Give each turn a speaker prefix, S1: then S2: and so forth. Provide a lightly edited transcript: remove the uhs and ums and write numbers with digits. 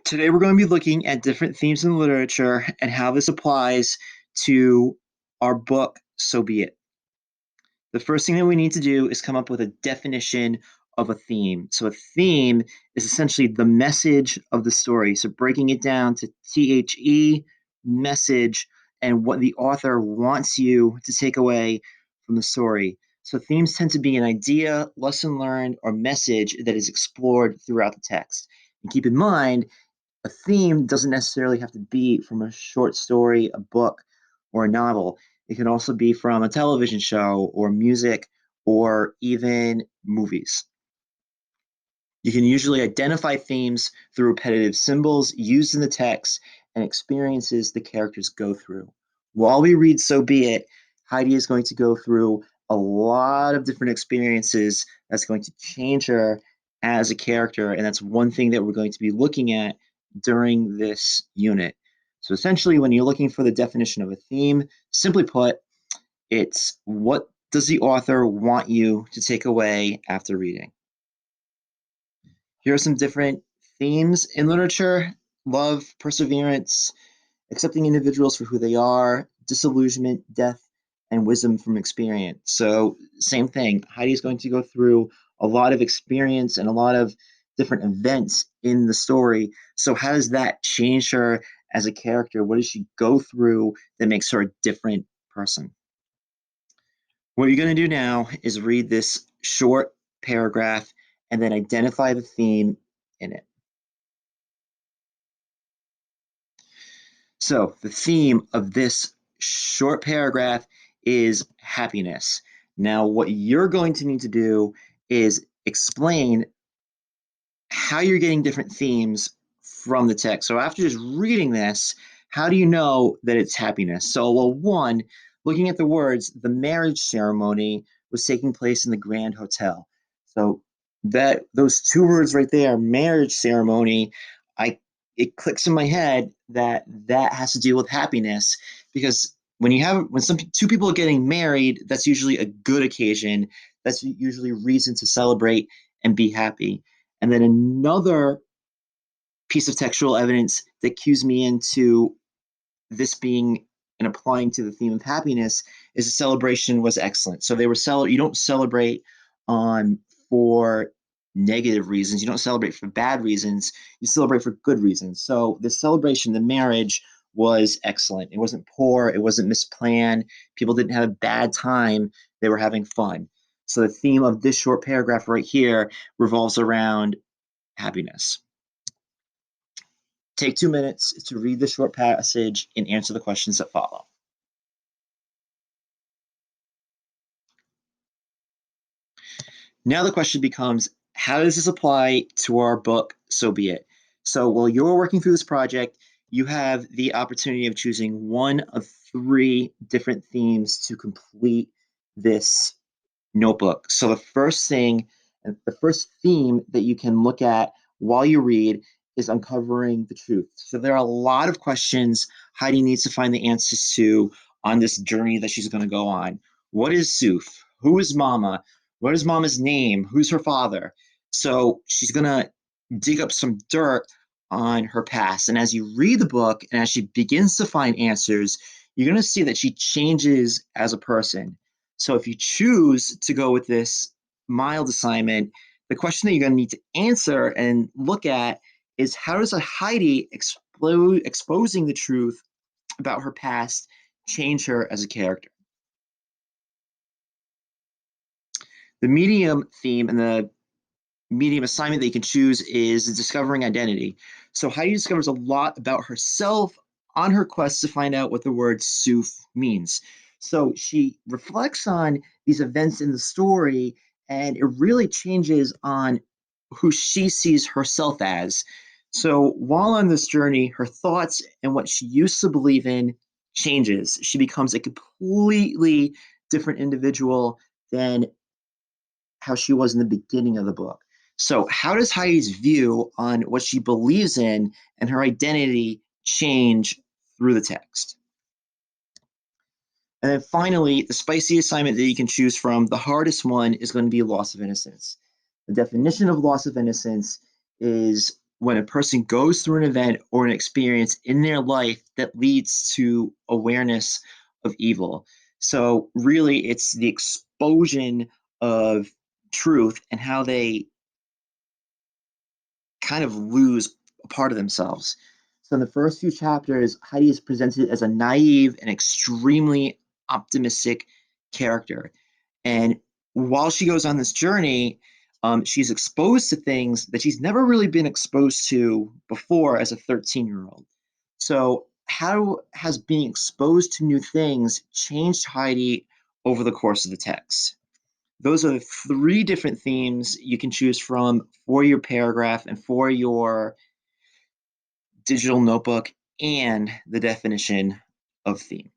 S1: Today, we're going to be looking at different themes in literature and how this applies to our book, So Be It. The first thing that we need to do is come up with a definition of a theme. So, a theme is essentially the message of the story. So, breaking it down to THE, message, and what the author wants you to take away from the story. So, themes tend to be an idea, lesson learned, or message that is explored throughout the text. And keep in mind, a theme doesn't necessarily have to be from a short story, a book, or a novel. It can also be from a television show or music or even movies. You can usually identify themes through repetitive symbols used in the text and experiences the characters go through. While we read So Be It, Heidi is going to go through a lot of different experiences that's going to change her as a character. And that's one thing that we're going to be looking at during this unit. So essentially, when you're looking for the definition of a theme, simply put, it's what does the author want you to take away after reading? Here are some different themes in literature: love, perseverance, accepting individuals for who they are, disillusionment, death, and wisdom from experience. So, same thing. Heidi's going to go through a lot of experience and a lot of different events in the story. So, how does that change her as a character? What does she go through that makes her a different person? What you're going to do now is read this short paragraph and then identify the theme in it. So, the theme of this short paragraph is happiness. Now, what you're going to need to do is explain how you're getting different themes from the text. So, after just reading this, how do you know that it's happiness? So, well, one, looking at the words, the marriage ceremony was taking place in the Grand Hotel. So, that those two words right there, marriage ceremony, I it clicks in my head that that has to do with happiness, because when some two people are getting married, that's usually a good occasion. That's usually a reason to celebrate and be happy. And then another piece of textual evidence that cues me into this being and applying to the theme of happiness is the celebration was excellent. So they were you don't celebrate on for negative reasons. You don't celebrate for bad reasons. You celebrate for good reasons. So the celebration, the marriage was excellent. It wasn't poor. It wasn't misplanned. People didn't have a bad time. They were having fun. So the theme of this short paragraph right here revolves around happiness. Take 2 minutes to read the short passage and answer the questions that follow. Now the question becomes, how does this apply to our book, So Be It? So while you're working through this project, you have the opportunity of choosing one of three different themes to complete this notebook. So the first theme that you can look at while you read is uncovering the truth. So there are a lot of questions Heidi needs to find the answers to on this journey that she's going to go on. What is Suf? Who is Mama? What is Mama's name? Who's her father? So she's going to dig up some dirt on her past. And as you read the book and as she begins to find answers, you're going to see that she changes as a person. So if you choose to go with this mild assignment, the question that you're going to need to answer and look at is, how does a Heidi exposing the truth about her past change her as a character? The medium theme and the medium assignment that you can choose is discovering identity. So Heidi discovers a lot about herself on her quest to find out what the word Suf means. So she reflects on these events in the story, and it really changes on who she sees herself as. So while on this journey, her thoughts and what she used to believe in changes. She becomes a completely different individual than how she was in the beginning of the book. So, how does Heidi's view on what she believes in and her identity change through the text? And then finally, the spicy assignment that you can choose from, the hardest one is going to be loss of innocence. The definition of loss of innocence is when a person goes through an event or an experience in their life that leads to awareness of evil. So, really, it's the explosion of truth and how they kind of lose a part of themselves. So, in the first few chapters, Heidi is presented as a naive and extremely optimistic character. And while she goes on this journey, she's exposed to things that she's never really been exposed to before as a 13-year-old. So, how has being exposed to new things changed Heidi over the course of the text? Those are three different themes you can choose from for your paragraph and for your digital notebook and the definition of theme.